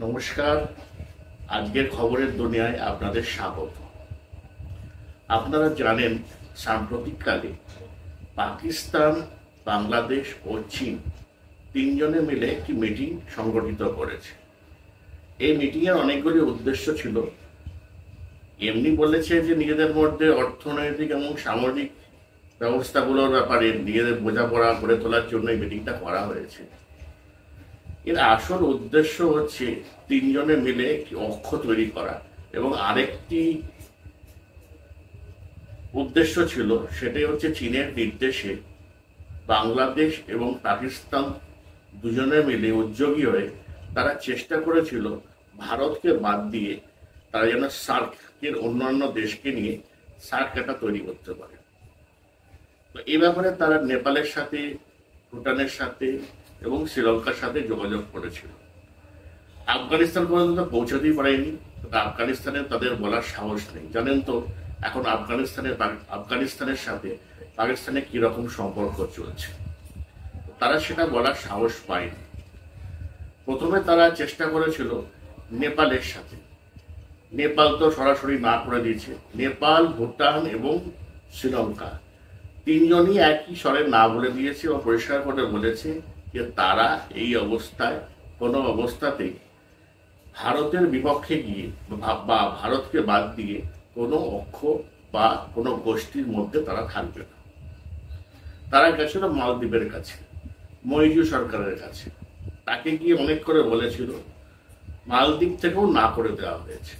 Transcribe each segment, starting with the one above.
নমস্কার। আজকের খবরের দুনিয়ায় আপনাদের স্বাগত। আপনারা জানেন সাম্প্রতিককালে পাকিস্তান, বাংলাদেশ ও চীন তিনজনে মিলে একটি মিটিং সংগঠিত করেছে। এই মিটিংয়ের অনেকগুলি উদ্দেশ্য ছিল। এমনি বলেছে যে নিজেদের মধ্যে অর্থনৈতিক এবং সামরিক ব্যবস্থাগুলোর ব্যাপারে নিজেদের বোঝাপড়া করে তোলার জন্য এই মিটিংটা করা হয়েছে। এর আসল উদ্দেশ্য হচ্ছে তিনজনে মিলে একটি অক্ষ তৈরি করা, এবং আরেকটি উদ্দেশ্য ছিল, সেটাই হচ্ছে চীনের নির্দেশে বাংলাদেশ এবং পাকিস্তান দুজনে মিলে উদ্যোগী হয়ে তারা চেষ্টা করেছিল ভারতকে বাদ দিয়ে তারা যেন সার্কের অন্যান্য দেশকে নিয়ে সার্ক একটা তৈরি করতে পারে। তো এই ব্যাপারে তারা নেপালের সাথে, ভুটানের সাথে এবং শ্রীলঙ্কার সাথে যোগাযোগ করেছিল। আফগানিস্তান পর্যন্ত পৌঁছাতেই পারেনি। আফগানিস্তানে তাদের বলার সাহস নেই। জানেন তো এখন আফগানিস্তানের সাথে পাকিস্তানের কিরকম সম্পর্ক চলছে, তারা সেটা বলার সাহস পায়নি। প্রথমে তারা চেষ্টা করেছিল নেপালের সাথে। নেপাল তো সরাসরি না করে দিয়েছে। নেপাল, ভুটান এবং শ্রীলঙ্কা তিনজনই একই স্বরে না বলে দিয়েছে ও পরিষ্কার করে বলেছে যে তারা এই অবস্থায় কোনো অবস্থাতেই ভারতের বিপক্ষে গিয়ে বা ভারতকে বাদ দিয়ে কোনো অক্ষ বা কোনো গোষ্ঠীর মধ্যে তারা থাকবে না। তারা গেছিল মালদ্বীপের কাছে, মইজু সরকারের কাছে। তাকে গিয়ে অনেক করে বলেছিল, মালদ্বীপ থেকেও না করে দেওয়া হয়েছে।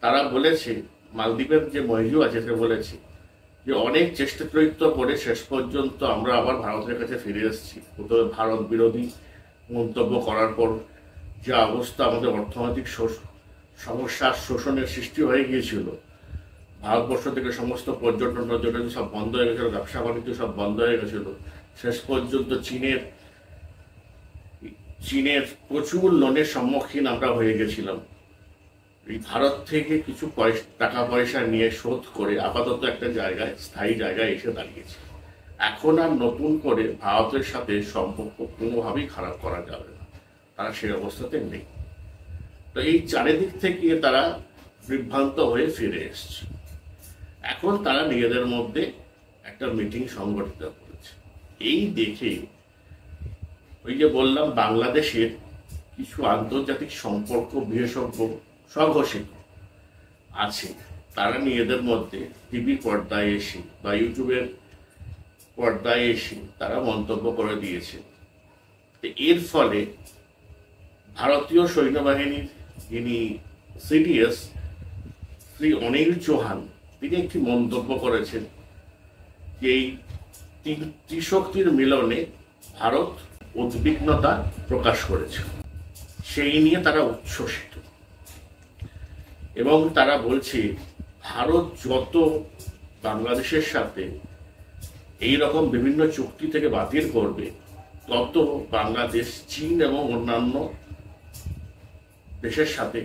তারা বলেছে, মালদ্বীপের যে মইজু আছে সে বলেছে যে অনেক চেষ্টা প্রয়ত্ন করে শেষ পর্যন্ত আমরা আবার ভারতের কাছে ফিরে এসেছি। প্রথমে ভারত বিরোধী মন্তব্য করার পর যে অবস্থা, আমাদের অর্থনৈতিক সমস্যার শোষণের সৃষ্টি হয়ে গিয়েছিল, ভারতবর্ষ থেকে সমস্ত পর্যটন সব বন্ধ হয়ে গেছিল, ব্যবসা বাণিজ্য সব বন্ধ হয়ে গেছিল। শেষ পর্যন্ত চীনের প্রচুর লোনের সম্মুখীন আমরা হয়ে গেছিলাম। এই ভারত থেকে কিছু টাকা পয়সা নিয়ে শোধ করে আপাতত একটা জায়গায়, স্থায়ী জায়গায় এসে দাঁড়িয়েছে। এখন আর নতুন করে ভারতের সাথে সম্পর্ক কোনোভাবেই খারাপ করা যাবে না। তারা সেই অবস্থাতে নেই। তো এই চারিদিক থেকে তারা বিভ্রান্ত হয়ে ফিরে এসছে। এখন তারা নিজেদের মধ্যে একটা মিটিং সংগঠিত করেছে। এই দেখে ওই যে বললাম, বাংলাদেশের কিছু আন্তর্জাতিক সম্পর্ক বিশেষজ্ঞ স্বঘোষিত আছে, তারা নিজেদের মধ্যে টিভি পর্দায় এসে বা ইউটিউবের পর্দায় এসে তারা মন্তব্য করে দিয়েছে। এর ফলে ভারতীয় সৈন্যবাহিনীর যিনি সিডিএস শ্রী অনিল চৌহান, তিনি একটি মন্তব্য করেছেন যে এই ত্রিশক্তির মিলনে ভারত উদ্বিগ্নতা প্রকাশ করেছে। সেই নিয়ে তারা উচ্ছ্বসিত এবং তারা বলছে ভারত যত বাংলাদেশের সাথে এই রকম বিভিন্ন চুক্তি থেকে বাতিল করবে, তত বাংলাদেশ চীন এবং অন্যান্য দেশের সাথে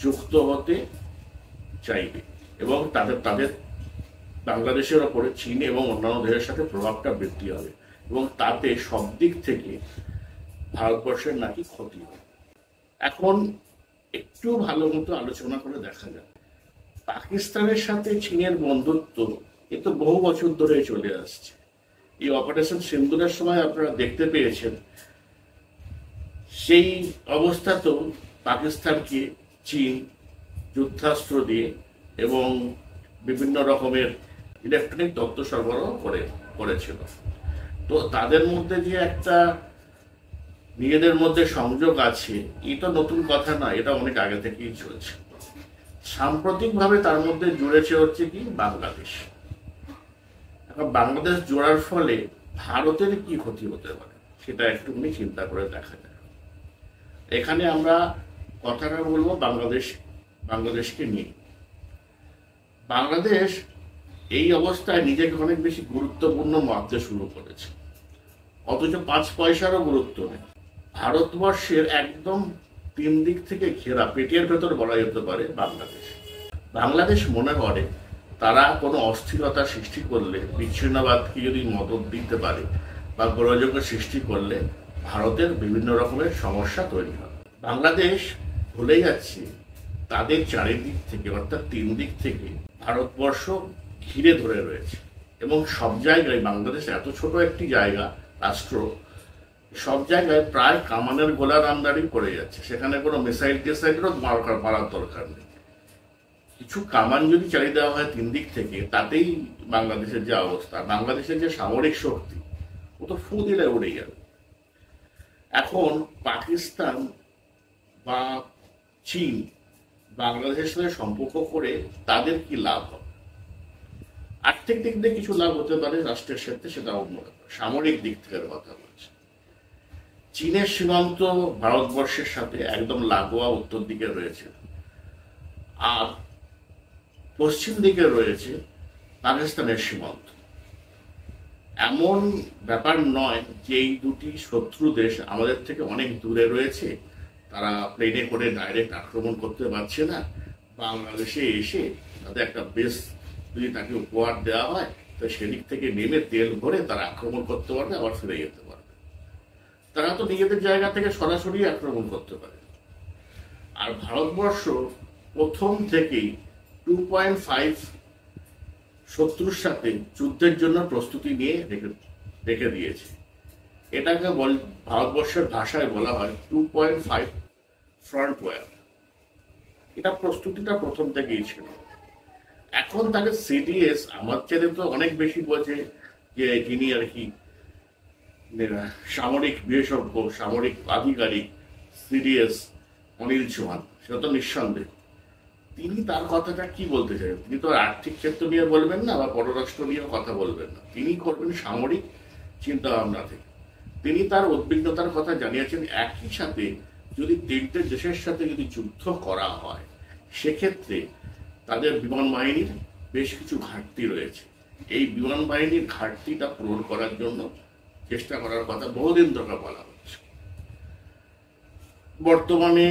যুক্ত হতে চাইবে এবং তাদের বাংলাদেশের ওপরে চীন এবং অন্যান্য দেশের সাথে প্রভাবটা বৃদ্ধি হবে এবং তাতে সব দিক থেকে ভারতবর্ষের নাকি ক্ষতি হবে। এখন একটু ভালো মতো আলোচনা করে দেখা যায়, পাকিস্তানের সাথে চীনের বন্ধুত্ব এ তো বহু বছর ধরে চলে আসছে। এই অপারেশন সিন্দুরের সময় আপনারা দেখতে পেয়েছেন, সেই অবস্থাতেও পাকিস্তানকে চীন যুদ্ধাস্ত্র দিয়ে এবং বিভিন্ন রকমের ইলেকট্রনিক তথ্য সরবরাহ করেছিল। তো তাদের মধ্যে যে একটা নিজেদের মধ্যে সংযোগ আছে, এটা নতুন কথা না, এটা অনেক আগে থেকেই চলছে। সাম্প্রতিকভাবে তার মধ্যে জুড়েছে হচ্ছে কি বাংলাদেশ। এখন বাংলাদেশ জোড়ার ফলে ভারতের কি ক্ষতি হতে পারে সেটা একটুখানি চিন্তা করে দেখা যায়। এখানে আমরা কথাটা বলবো বাংলাদেশকে নিয়ে। বাংলাদেশ এই অবস্থায় নিজেকে অনেক বেশি গুরুত্বপূর্ণ মানতে শুরু করেছে, অথচ 5 পয়সারও গুরুত্ব নেই। ভারতবর্ষের একদম 3 দিক থেকে ঘেরা পেটের ভেতর বলা যেতে পারে বাংলাদেশ মনে করে তারা কোনো অস্থিরতা সৃষ্টি করলে, বিচ্ছিন্নবাদকে যদি মদত দিতে পারে বা গোলযোগ সৃষ্টি করলে ভারতের বিভিন্ন রকমের সমস্যা তৈরি হয়। বাংলাদেশ ভুলে যাচ্ছে তাদের চারিদিক থেকে, অর্থাৎ তিন দিক থেকে ভারতবর্ষ ঘিরে ধরে রয়েছে। এবং সব জায়গায়, বাংলাদেশ এত ছোট একটি জায়গা, রাষ্ট্র, সব জায়গায় প্রায় কামানের গোলার আমদানি করে যাচ্ছে। সেখানে কোনো মিসাইল টিসাইলেরও মারার দরকার নেই। কিছু কামান যদি চালিয়ে দেওয়া হয় তিন দিক থেকে, তাতেই বাংলাদেশের যে অবস্থা, বাংলাদেশের যে সামরিক শক্তি, ও তো ফু দিলে উড়ে যাবে। এখন পাকিস্তান বা চীন বাংলাদেশের সাথে সম্পর্ক করে তাদের কি লাভ হবে? আর্থিক দিক দিয়ে কিছু লাভ হতে পারে রাষ্ট্রের সাথে, সেটা অন্য ব্যাপার। সামরিক দিক থেকে কথা বলছে, চীনের সীমান্ত ভারতবর্ষের সাথে একদম লাগোয়া উত্তর দিকে রয়েছে, আর পশ্চিম দিকে রয়েছে পাকিস্তানের সীমান্ত। এমন ব্যাপার নয় যে এই দুটি শত্রু দেশ আমাদের থেকে অনেক দূরে রয়েছে, তারা প্লেনে করে ডাইরেক্ট আক্রমণ করতে পারছে না। বাংলাদেশে এসে তাদের একটা বেশ যদি তাকে উপহার দেওয়া হয়, তো সেদিক থেকে নেমে তেল ভরে তারা আক্রমণ করতে পারবে, আবার ফিরে যেতে পারবে। তারা তো নিজেদের জায়গা থেকে সরাসরি আক্রমণ করতে পারে। আর ভারতবর্ষ প্রথম থেকেই 2.5 শত্রুর সাথে যুদ্ধের জন্য প্রস্তুতি নিয়ে রেখে দিয়েছে। এটাকে ভারতবর্ষের ভাষায় বলা হয় 2.5 ফ্রন্ট ওয়ার। এটা প্রস্তুতিটা প্রথম থেকেই ছিল। এখন তাকে সিডিএস আমার চেয়ে তো অনেক বেশি বোঝে, যে যিনি আর কি সামরিক বিশেষজ্ঞ, সামরিক আধিকারিক সিডিএস অনিল চৌহান, সেটা তো নিঃসন্দেহ। তিনি তার কথাটা কি বলতে চান? তিনি তো আর্থিক ক্ষেত্র নিয়ে বলবেন না, বা পররাষ্ট্র নিয়েও কথা বলবেন না, তিনি করবেন সামরিক চিন্তা ভাবনা থেকে। তিনি তার উদ্বিগ্নতার কথা জানিয়েছেন। একই সাথে যদি তিনটে দেশের সাথে যদি যুদ্ধ করা হয়, সেক্ষেত্রে তাদের বিমান বাহিনীর বেশ কিছু ঘাটতি রয়েছে। এই বিমান বাহিনীর ঘাটতিটা পূরণ করার জন্য চেষ্টা করার কথা বহুদিন ধরে বলা হচ্ছে। বর্তমানে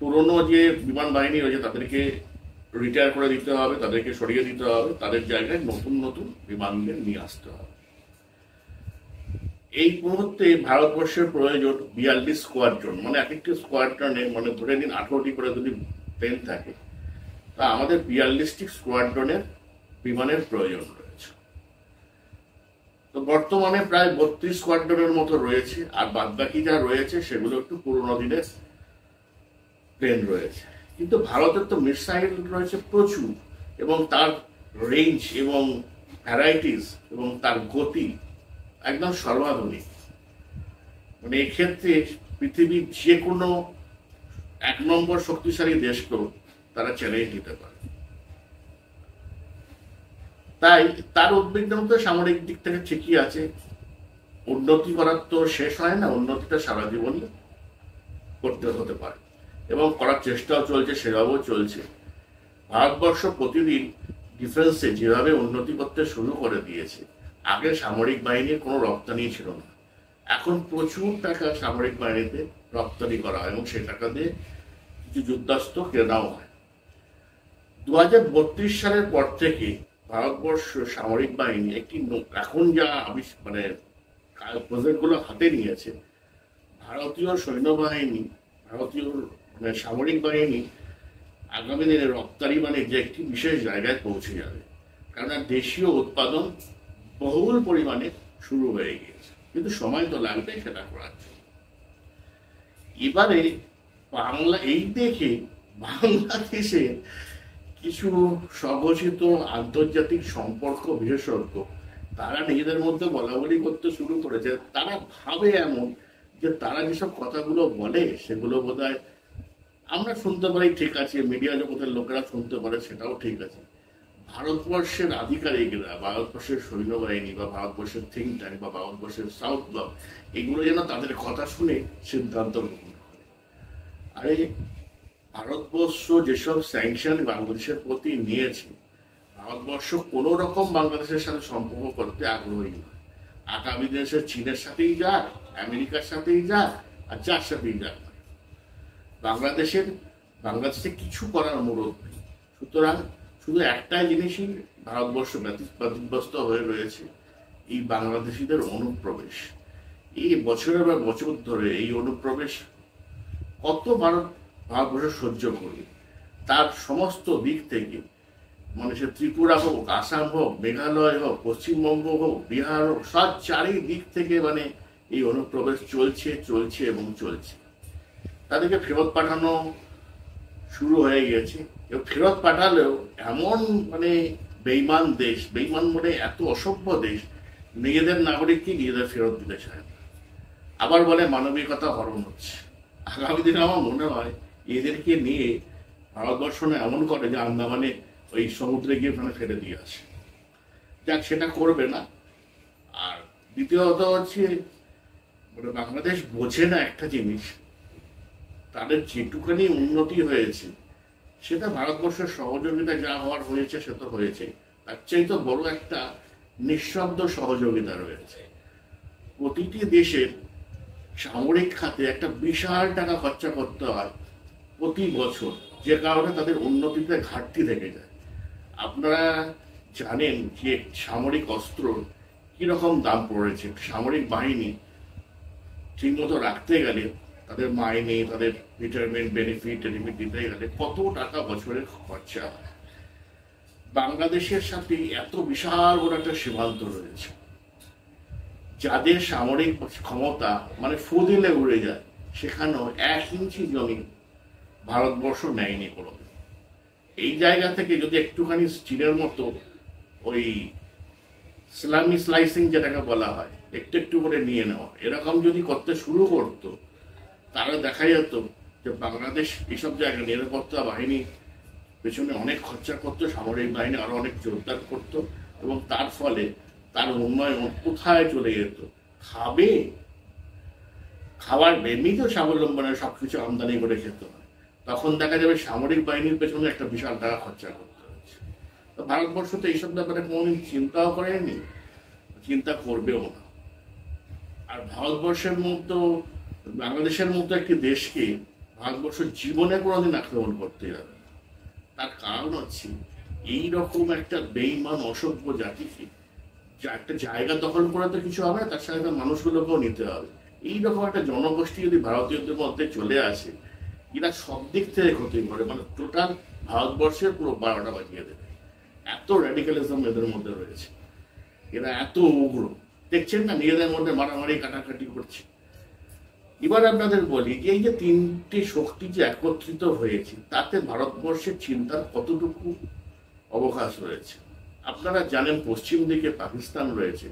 পুরনো যে বিমান বাহিনী রয়েছে তাদেরকে রিটায়ার করে দিতে হবে, তাদেরকে সরিয়ে দিতে হবে, তাদের জায়গায় নতুন নতুন বিমানদের নিয়ে আসতে হবে। এই মুহূর্তে ভারতবর্ষের প্রয়োজন 42 স্কোয়াড্রন, মানে এক একটি স্কোয়াড্রনে, মানে ধরে নিন 18টি করে যদি প্লেন থাকে, তা আমাদের 42টি স্কোয়াড্রনের বিমানের প্রয়োজন রয়েছে। তো বর্তমানে প্রায় 32 স্কোয়াড্রনের মতো রয়েছে, আর বাদ বাকি যা রয়েছে সেগুলো একটু পুরোনো দিনের প্লেন রয়েছে। কিন্তু ভারতের তো মিসাইল রয়েছে প্রচুর, এবং তার রেঞ্জ এবং ভ্যারাইটিস এবং তার গতি একদম সর্বাধুনিক। মানে এক্ষেত্রে পৃথিবীর যে কোনো 1 নম্বর শক্তিশালী দেশকেও তারা চ্যালেঞ্জ দিতে পারে। তাই তার উদ্বিগ্নতা সামরিক দিক থেকে ঠিকই আছে। উন্নতি করার তো শেষ হয় না, উন্নতিটা সারা জীবনই করতে হতে পারে, এবং করার চেষ্টাও চলছে, সেভাবেও চলছে। ভারতবর্ষ প্রতিদিন ডিফেন্সে যেভাবে উন্নতি করতে শুরু করে দিয়েছে, আগে সামরিক বাহিনীর কোনো রপ্তানি ছিল না, এখন প্রচুর টাকা সামরিক বাহিনীতে রপ্তানি করা হয়, এবং সেই টাকা দিয়ে কিছু যুদ্ধাস্ত্র কেনাও হয়। 2032 সালের পর থেকে ভারতবর্ষ সামরিক বাহিনী একটি এখন যা মানে প্রজেক্টগুলো হাতে নিয়েছে, ভারতীয় সৈন্যবাহিনী, ভারতীয় সামরিক বাহিনী আগামী দিনে রপ্তানি বাণিজ্যে একটি বিশেষ জায়গায় পৌঁছে যাবে। কারণ দেশীয় উৎপাদন বহুল পরিমাণে শুরু হয়ে গিয়েছে, কিন্তু সময় তো লাগবে সেটা করার জন্য। এবারে বাংলা এই দেখে বাংলাদেশের কিছু স্বঘোষিত আন্তর্জাতিক সম্পর্ক বিশেষজ্ঞ তারা নিজেদের মধ্যে বলাবলি করতে শুরু করেছে। তারা ভাবে এমন যে তারা যেসব কথাগুলো বলে সেগুলো বোধহয় আমরা শুনতে পারি, ঠিক আছে, মিডিয়া জগতের লোকেরা শুনতে পারে, সেটাও ঠিক আছে। ভারতবর্ষের আধিকারিকরা, ভারতবর্ষের সৈন্যবাহিনী বা ভারতবর্ষের থিঙ্ক ট্যাঙ্ক বা ভারতবর্ষের সাউথ ব্লক, এগুলো যেন তাদের কথা শুনে সিদ্ধান্ত গ্রহণ করে। আরে ভারতবর্ষ যেসব স্যাংশন বাংলাদেশের প্রতি নিয়েছে, ভারতবর্ষ কোনো রকম বাংলাদেশের সাথে সম্পর্ক করতে আগ্রহী নয়। আগামী দেশের চীনের সাথেই যাক, আমেরিকার সাথেই যাক, আর যার সাথেই যাক, বাংলাদেশে কিছু করার অনুরোধ নেই। সুতরাং শুধু একটাই জিনিসই ভারতবর্ষ ব্যতিব্যস্ত হয়ে রয়েছে, এই বাংলাদেশিদের অনুপ্রবেশ। এই বছরের পর বছর ধরে এই অনুপ্রবেশ কত ভারতবর্ষ সহ্য করবে। তার সমস্ত দিক থেকে, মানে সে ত্রিপুরা হোক, আসাম হোক, মেঘালয় হোক, পশ্চিমবঙ্গ হোক, বিহার হোক, সব চারিদিক থেকে মানে এই অনুপ্রবেশ চলছে এবং চলছে। তাদেরকে ফেরত পাঠানো শুরু হয়ে গেছে, এবং ফেরত পাঠালেও এমন মানে বেইমান দেশ, বেইমান মানে এত অসভ্য দেশ, নিজেদের নাগরিককে নিজেদের ফেরত দিতে চায় না। আবার বলে মানবিকতা হরণ হচ্ছে। আগামী দিনে আমার মনে হয় এদেরকে নিয়ে ভারতবর্ষ এমন করে যে আন্দামানে ওই সমুদ্রে গিয়ে ওখানে ফেলে দিয়ে আসে। যাক, সেটা করবে না। আর দ্বিতীয়ত হচ্ছে, মানে বাংলাদেশ বোঝে না একটা জিনিস, তাদের যেটুখানি উন্নতি হয়েছে সেটা ভারতবর্ষের সহযোগিতা যা হওয়ার হয়েছে সে তো হয়েছে, তার চাইতে বড় একটা নিঃশব্দ সহযোগিতা রয়েছে। প্রতিটি দেশের সামরিক খাতে একটা বিশাল টাকা খরচা করতে হয় প্রতি বছর, যে কারণে তাদের উন্নতিতে ঘাটতি থেকে যায়। আপনারা জানেন যে সামরিক অস্ত্র কিরকম দাম পড়েছে। সামরিক বাহিনী ঠিকমতো রাখতে গেলে তাদের মাইনে, তাদের রিটায়ারমেন্ট বেনিফিট দিতে গেলে কত টাকা বছরের খরচা হয়। বাংলাদেশের সাথে এত বিশাল বড় একটা সীমান্ত রয়েছে, যাদের সামরিক ক্ষমতা মানে ফু দিলে উড়ে যায়, সেখানেও 1 ইঞ্চি জমি ভারতবর্ষ নেয়নি কোনো। এই জায়গা থেকে যদি একটুখানি চীনের মতো ওই ইসলামি স্লাইসিং যেটাকে বলা হয়, একটু একটু করে নিয়ে নেওয়া, এরকম যদি করতে শুরু করতো, তাহলে দেখা যেত যে বাংলাদেশ এইসব জায়গায় নিরাপত্তা বাহিনী পেছনে অনেক খরচা করতো, সামরিক বাহিনী আরো অনেক জোরদার করতো, এবং তার ফলে তার উন্নয়ন কোথায় চলে যেত। খাবার এমনিতেও স্বাবলম্বনে সবকিছু আমদানি করে খেতে হয়, তখন দেখা যাবে সামরিক বাহিনীর পেছনে একটা বিশাল টাকা খরচা করতে হচ্ছে। তো ভারতবর্ষ তো এইসব ব্যাপারে কোনোদিন চিন্তাও করেনি, চিন্তা করবেও না। আর ভারতবর্ষের মতো, বাংলাদেশের মতো একটি দেশকে ভারতবর্ষ জীবনে কোনোদিন আক্রমণ করতে যাবে না। তার কারণ হচ্ছে এইরকম একটা বেইমান অসভ্য জাতিকে একটা জায়গা দখল করে তো কিছু হবে না, তার সাথে মানুষগুলোকেও নিতে হবে। এইরকম একটা জনগোষ্ঠী যদি ভারতীয়দের মধ্যে চলে আসে, এরা সব দিক থেকে ক্ষতি করে, মানে টোটাল ভারতবর্ষের পুরো 12টা বাজিয়ে দেবে। এত র্যাডিক্যালিজম এদের মধ্যে রয়েছে, এরা এত উগ্র। দেখছেন না, নিজেদের মধ্যে মারামারি কাটাকাটি করছে। এবার আপনাদের বলি যে এই যে 3টি শক্তি যে একত্রিত হয়েছে, তাতে ভারতবর্ষের চিন্তার কতটুকু অবকাশ রয়েছে। আপনারা জানেন পশ্চিম দিকে পাকিস্তান রয়েছে।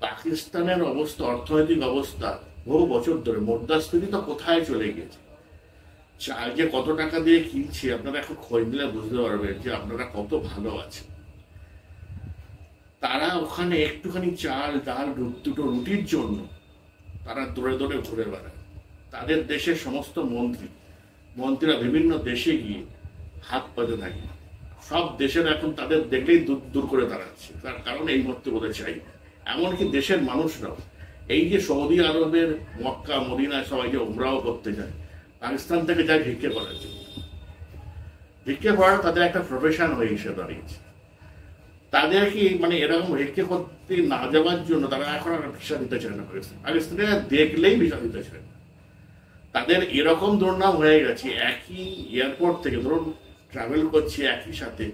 পাকিস্তানের অবস্থা, অর্থনৈতিক অবস্থা বহু বছর ধরে মুদ্রাস্ফীতি তো কোথায় চলে গেছে। চাল যে কত টাকা দিয়ে কিনছে, আপনারা এখন খোঁজ দিলে বুঝতে পারবেন যে আপনারা কত ভালো আছেন। তারা ওখানে একটুখানি চাল, ডাল, দুটো রুটির জন্য তারা দৌড়ে দৌড়ে ঘুরে বেড়ায়। তাদের দেশের সমস্ত মন্ত্রীরা বিভিন্ন দেশে গিয়ে হাত পাতে থাকে। সব দেশের এখন তাদের দেখলেই দূর দূর করে দাঁড়াচ্ছে, তার কারণ এই মুহূর্তে বলে চাই। এমনকি দেশের মানুষরাও এই যে সৌদি আরবের মক্কা মদিনায় সবাই যে উমরাও করতে যায়, পাকিস্তান থেকে যায় ভিক্ষে করার জন্য। ভিক্ষে করার তাদের একটা প্রফেশন হয়ে এসে দাঁড়িয়েছে। তাদেরকে মানে এরকম ভিক্ষে করতে না যাওয়ার জন্য তারা এখন আর ভিসা দিতে চায় না। পাকিস্তানে দেখলেই ভিসা দিতে চায় না। তাদের এরকম দুর্নাম হয়ে গেছে, একই এয়ারপোর্ট থেকে ধরুন ট্রাভেল করছে একই সাথে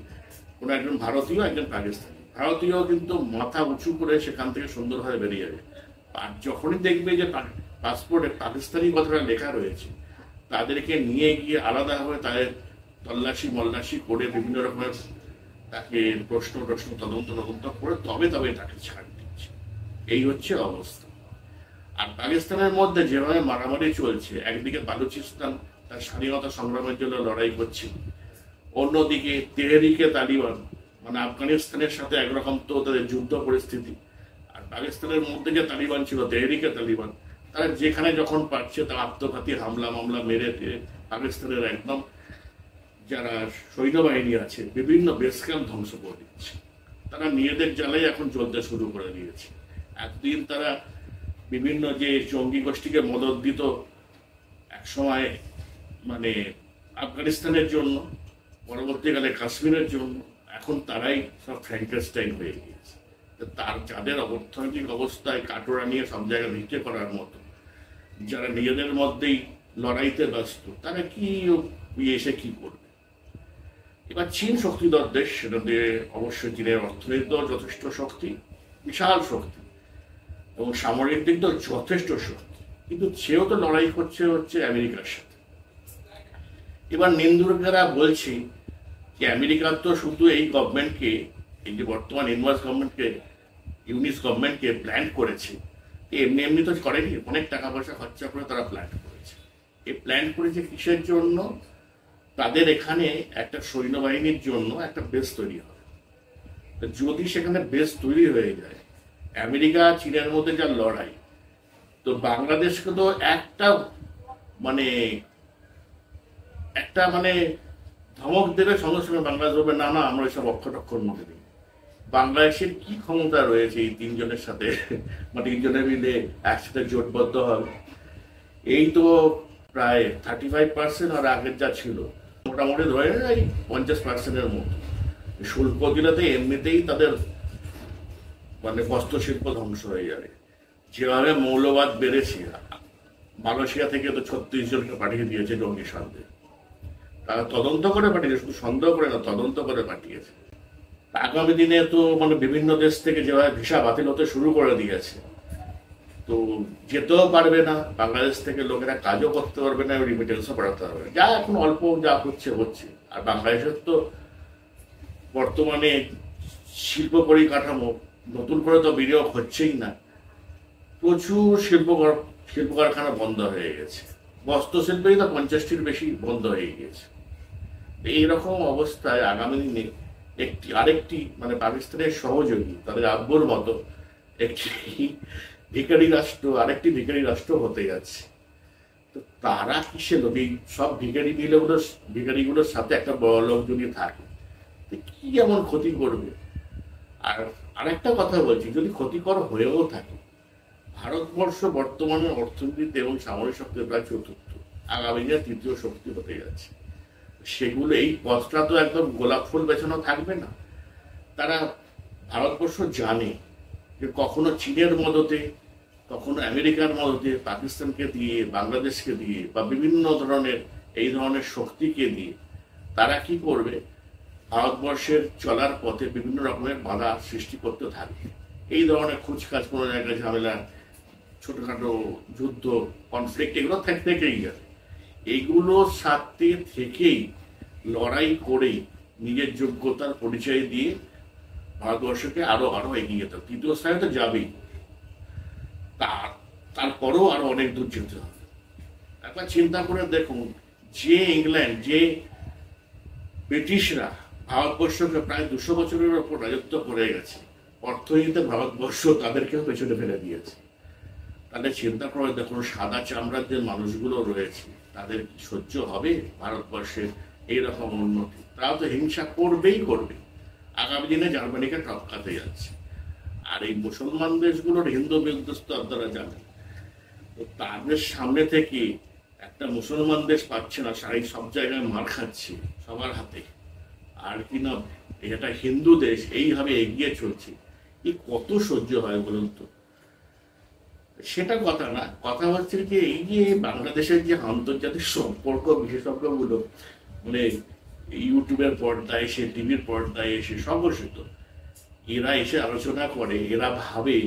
কোনো একজন ভারতীয়, একজন পাকিস্তানি। ভারতীয় কিন্তু মাথা উঁচু করে সেখান থেকে সুন্দরভাবে বেরিয়ে যাবে, আর যখনই দেখবে যে পাসপোর্টে পাকিস্তানি কথাটা লেখা রয়েছে, তাদেরকে নিয়ে গিয়ে আলাদাভাবে তাদের তল্লাশি করে বিভিন্ন রকমের তাকে প্রশ্ন তদন্ত করে তবে তাকে ছাড় দিচ্ছে। এই হচ্ছে অবস্থা। আর পাকিস্তানের মধ্যে যেভাবে মারামারি চলছে, একদিকে বালুচিস্তান তার স্বাধীনতা সংগ্রামের জন্য লড়াই করছে, অন্যদিকে তেহরিকে তালিবান মানে আফগানিস্তানের সাথে একরকম তো তাদের যুদ্ধ পরিস্থিতি। আর পাকিস্তানের মধ্যে যে তালিবান ছিল, তেহরিকে তালিবান, তারা যেখানে যখন পারছে তারা আত্মঘাতী হামলা মেরে পাকিস্তানের একদম যারা সৈন্যবাহিনী আছে বিভিন্ন বেস ক্যাম্প ধ্বংস করে দিচ্ছে। তারা নিজেদের জ্বালাই এখন চলতে শুরু করে দিয়েছে। একদিন তারা বিভিন্ন যে জঙ্গি গোষ্ঠীকে মদত দিত একসময় মানে আফগানিস্তানের জন্য, পরবর্তীকালে কাশ্মীরের জন্য, এখন তারাই সব ফ্র্যাঙ্কেনস্টাইন হয়ে গিয়েছে। তার যাদের অর্থনৈতিক অবস্থায় কাটোরা নিয়ে সব জায়গায় ভিক্ষে করার মতো, যারা নিজেদের মধ্যেই লড়াইতে ব্যস্ত, তারা কি এসে কি করবে? এবার চীন শক্তিধর দেশ, সেটা দিয়ে অবশ্যই চীনের অর্থনীতিও যথেষ্ট শক্তি, বিশাল শক্তি, এবং সামরিক দিক তো যথেষ্ট শক্তি, কিন্তু সেও তো লড়াই হচ্ছে আমেরিকার সাথে। এবার নিন্দুকেরা বলছি যে আমেরিকার তো শুধু এই গভর্নমেন্টকে, এই যে বর্তমান ইউনিস গভর্নমেন্টকে প্ল্যান করেছে, এমনি এমনি তো করেনি, অনেক টাকা পয়সা খরচা করে তারা প্ল্যান করেছে। এই প্ল্যান করেছে কিসের জন্য? তাদের এখানে একটা সৈন্যবাহিনীর জন্য একটা বেস তৈরি হবে। যদি সেখানে বেস তৈরি হয়ে যায়, আমেরিকা চীনের মধ্যে যা লড়াই, তো বাংলাদেশকে তো মানে একটা ধমক দেবে, সঙ্গে সঙ্গে বাংলাদেশ বলবে না না আমরা এসব অক্ষর মধ্যে দিই। বাংলাদেশের কি ক্ষমতা রয়েছে এই তিনজনের সাথে, তিনজনে মিলে একসাথে জোটবদ্ধ হবে? এই তো প্রায় 35%, আর আগের যা ছিল মোটামুটি ধরে এই 50%-এর মতো। শুল্ক দিলাতে এমনিতেই তাদের বস্ত্রশিল্প ধ্বংস হয়ে যাবে। যেভাবে মৌলবাদ বেড়েছে, মালয়েশিয়া থেকে তো 36 জনকে পাঠিয়ে দিয়েছে জঙ্গি সন্দেহ। তারা তদন্ত করে পাঠিয়েছে, শুধু সন্দেহ করে না, তদন্ত করে পাঠিয়েছে। আগামী দিনে তো বিভিন্ন দেশ থেকে যেভাবে ভিসা বাতিল হতে শুরু করে দিয়েছে, তো যেতেও পারবে না বাংলাদেশ থেকে লোকেরা, কাজও করতে পারবে না, রিমিটেন্সও পাঠাতে পারবে না। যা এখন অল্প যা হচ্ছে। আর বাংলাদেশের তো বর্তমানে শিল্প পরিকাঠামো নতুন করে তো বিনিয়োগ হচ্ছেই না, প্রচুর শিল্প কারখানা বন্ধ হয়ে গেছে, বস্ত্রশিল্পেই তো 50টির বেশি বন্ধ হয়ে গেছে। এইরকম অবস্থায় আগামী দিনে আরেকটি পাকিস্তানের সহযোগী, তাদের আব্বুর মতো একটি ভিখারি রাষ্ট্র আরেকটি ভিখারি রাষ্ট্র হতে যাচ্ছে। তো তারা কিসে লোক? এই সব ভিখারিগুলোর সাথে একটা বড় লোক যদি থাকে, কি এমন ক্ষতি করবে? আর আরেকটা কথা বলছি, যদি ক্ষতিকর হয়েও থাকে, ভারতবর্ষ বর্তমানে অর্থনীতিতে এবং সামরিক শক্তিতে প্রায় চতুর্থ, আগামী দিনে তৃতীয় শক্তি হতে যাচ্ছে। সেগুলো এই পথটা তো একদম গোলাপ ফুল বেছানো থাকবে না। তারা ভারতবর্ষ জানে যে কখনো চীনের মদতে, কখনো আমেরিকার মদতে, পাকিস্তানকে দিয়ে, বাংলাদেশকে দিয়ে, বা বিভিন্ন ধরনের এই ধরনের শক্তিকে দিয়ে তারা কি করবে? ভারতবর্ষের চলার পথে বিভিন্ন রকমের বাধা সৃষ্টি করতে থাকবে। এই ধরনের খুচখাচ, কোনো জায়গায় ঝামেলা, ছোটখাটো যুদ্ধ, কনফ্লিক্ট, এগুলো থেকেই যাবে। এইগুলোর সাথে থেকেই লড়াই করেই নিজের যোগ্যতার পরিচয় দিয়ে ভারতবর্ষকে আরো এগিয়ে যেতে হবে। তৃতীয় স্থানে তো যাবেই, তারপরেও আরো অনেক দূর যেতে হবে। একবার চিন্তা করে দেখুন, যে ইংল্যান্ড, যে ব্রিটিশরা ভারতবর্ষকে প্রায় 200 বছরের ওপর রাজত্ব করে গেছে, অর্থনীতিতে ভারতবর্ষ তাদেরকেও পেছনে ফেলে দিয়েছে। তাহলে চিন্তা করে দেখুন, সাদা চামড়ার যে মানুষগুলো রয়েছে, তাদের সহ্য হবে ভারতবর্ষের এইরকম উন্নতি? তারা তো হিংসা করবে। আগামী দিনে জার্মানিকে টপকাতে যাচ্ছে। আর এই মুসলমান দেশগুলোর হিন্দু বিদ্বেষ তো আপনারা জানেন, তো তাদের সামনে থেকে একটা মুসলমান দেশ পাচ্ছে না, সারাই সব জায়গায় মার খাচ্ছে সবার হাতে, আর কিনা এটা হিন্দু দেশ এইভাবে এগিয়ে চলছে, এই কত সহ্য হয় বলুন তো? সেটা কথা না, কথা হচ্ছে যে এই যে বাংলাদেশের যে আন্তর্জাতিক সম্পর্ক বিশেষজ্ঞগুলো ইউটিউবের পর্দায় এসে, টিভির পর্দায় এসে সংঘর্ষিত, এরা এসে আলোচনা করে, এরা ভাবে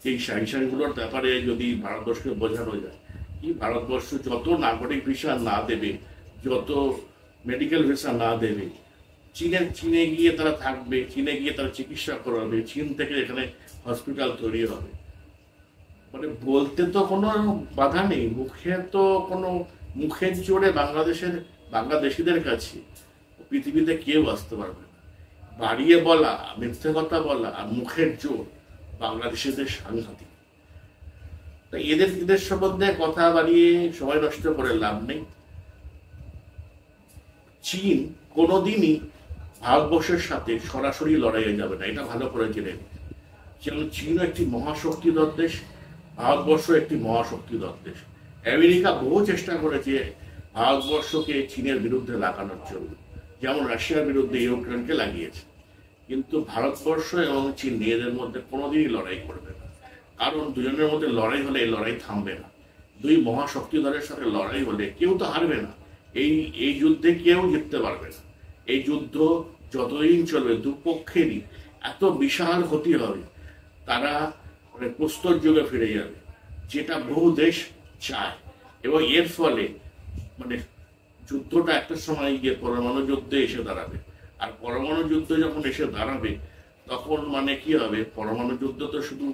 এই স্যাংশনগুলোর ব্যাপারে যদি ভারতবর্ষকে বোঝানো যায়, কি ভারতবর্ষ যত নাগরিক ভিসা না দেবে, যত মেডিকেল ভিসা না দেবে, চীনে গিয়ে তারা থাকবে, চীনে গিয়ে তারা চিকিৎসা করাবে, চীন থেকে এখানে হসপিটাল তৈরি হবে, বলতে তো কোনো বাধা নেই, মুখের জোরে বাংলাদেশিদের কাছে পৃথিবীতে কেউ আসতে পারবে না। বাড়িয়ে বলা, মিথ্যে কথা বলা আর মুখের জোর বাংলাদেশিদের সাংঘাতিক। তাই এদের সম্বন্ধে কথা বাড়িয়ে সময় নষ্ট করে লাভ নেই। চীন কোনোদিনই ভারতবর্ষের সাথে সরাসরি লড়াইয়ে যাবে না, এটা ভালো করে জেনে নিন। যেমন চীনও একটি মহাশক্তিধর দেশ, ভারতবর্ষ একটি মহাশক্তিধর দেশ। আমেরিকা বহু চেষ্টা করেছে ভারতবর্ষকে চীনের বিরুদ্ধে লাগানোর জন্য, যেমন রাশিয়ার বিরুদ্ধে ইউক্রেনকে লাগিয়েছে। কিন্তু ভারতবর্ষ এবং চীন নিজেদের মধ্যে কোনোদিনই লড়াই করবে না, কারণ দুজনের মধ্যে লড়াই হলে এই লড়াই থামবে না। দুই মহাশক্তিধরের সাথে লড়াই হলে কেউ তো হারবে না। এই এই যুদ্ধে কেউ জিততে পারবে না। এই যুদ্ধ যতদিন চলবে দুপক্ষেরই এত বিশাল ক্ষতি হবে, তারা মানে প্রস্তর যুগে ফিরে যাবে, যেটা বহু দেশ চায়। এবং এর ফলে মানে যুদ্ধটা একটা সময় গিয়ে পরমাণু যুদ্ধে এসে দাঁড়াবে। আর পরমাণু যুদ্ধ যখন এসে দাঁড়াবে তখন মানে কি হবে, পরমাণু যুদ্ধ তো শুধু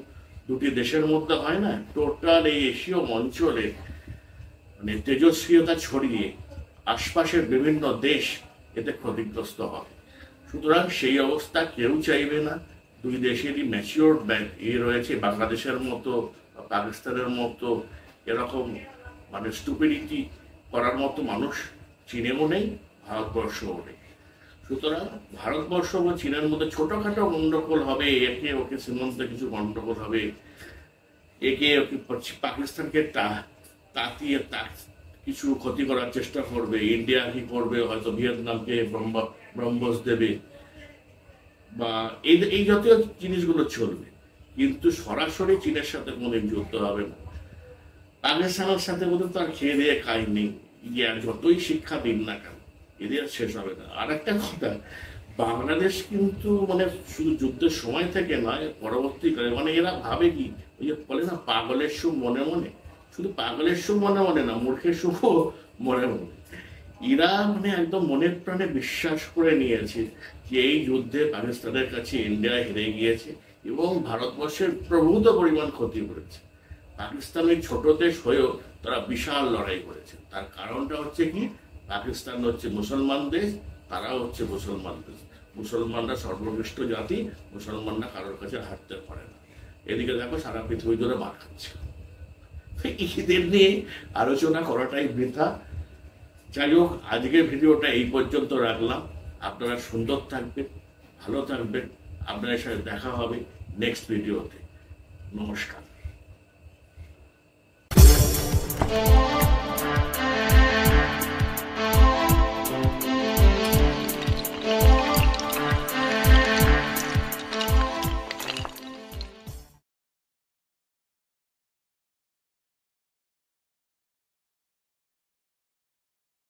দুটি দেশের মধ্যে হয় না, টোটাল এই এশীয় অঞ্চলে মানে তেজস্ক্রিয়তা ছড়িয়ে আশপাশের বিভিন্ন দেশ এতে ক্ষতিগ্রস্ত হবে। সুতরাং সেই অবস্থা কেউ চাইবে না। দুই দেশেরই ম্যাচিওর রয়েছে, বাংলাদেশের মতো পাকিস্তানের মতো এরকম মানে স্টুপিডিটি করার মতো মানুষ চীনেও নেই, ভারতবর্ষও নেই। সুতরাং ভারতবর্ষ এবং চীনের মধ্যে ছোটখাটো গন্ডগোল হবে, একে ওকে সীমান্তে কিছু গন্ডগোল হবে, একে ওকে পাকিস্তানকে তাতিয়ে কিছু ক্ষতি করার চেষ্টা করবে, ইন্ডিয়া কি করবে, হয়তো ভিয়েতনামকে ব্রহ্মস দেবে, বা এই জাতীয় জিনিসগুলো চলবে। কিন্তু সরাসরি চীনের সাথে কোনো যুদ্ধ হবে না। পাকিস্তানের সাথে বোধহয় তার খেয়ে দিয়ে খায়নি, যতই শিক্ষা দিন না কেন এদের শেষ হবে না। আর একটা কথা, বাংলাদেশ কিন্তু মানে শুধু যুদ্ধের সময় থেকে নয়, পরবর্তীকালে মানে এরা ভাবে কি, ওই যে বলে না পাগলের সুখ মনে মনে, শুধু পাগলের সুখ মনে মনে না, মূর্খের সুখও মনে মনে। এরা মানে একদম মনের প্রাণে বিশ্বাস করে নিয়েছে যে এই যুদ্ধে পাকিস্তানের কাছে ইন্ডিয়া হেরে গিয়েছে এবং ভারতবর্ষের প্রভূত পরিমাণ ক্ষতি করেছে। পাকিস্তানের ছোট দেশ হয়েও তারা বিশাল লড়াই করেছে। তার কারণটা হচ্ছে কি, পাকিস্তান হচ্ছে মুসলমান দেশ, তারা হচ্ছে মুসলমান দেশ, মুসলমানরা সর্বকৃষ্ট জাতি, মুসলমানরা কারোর কাছে হাঁটতে পারে না। এদিকে দেখো সারা পৃথিবী ধরে মার খাচ্ছে। এদের নিয়ে আলোচনা করাটাই বৃথা। যাই হোক, আজকের ভিডিওটা এই পর্যন্ত রাখলাম। আপনারা সুন্দর থাকবেন, ভালো থাকবেন। আপনাদের সাথে দেখা হবে নেক্সট ভিডিওতে। নমস্কার।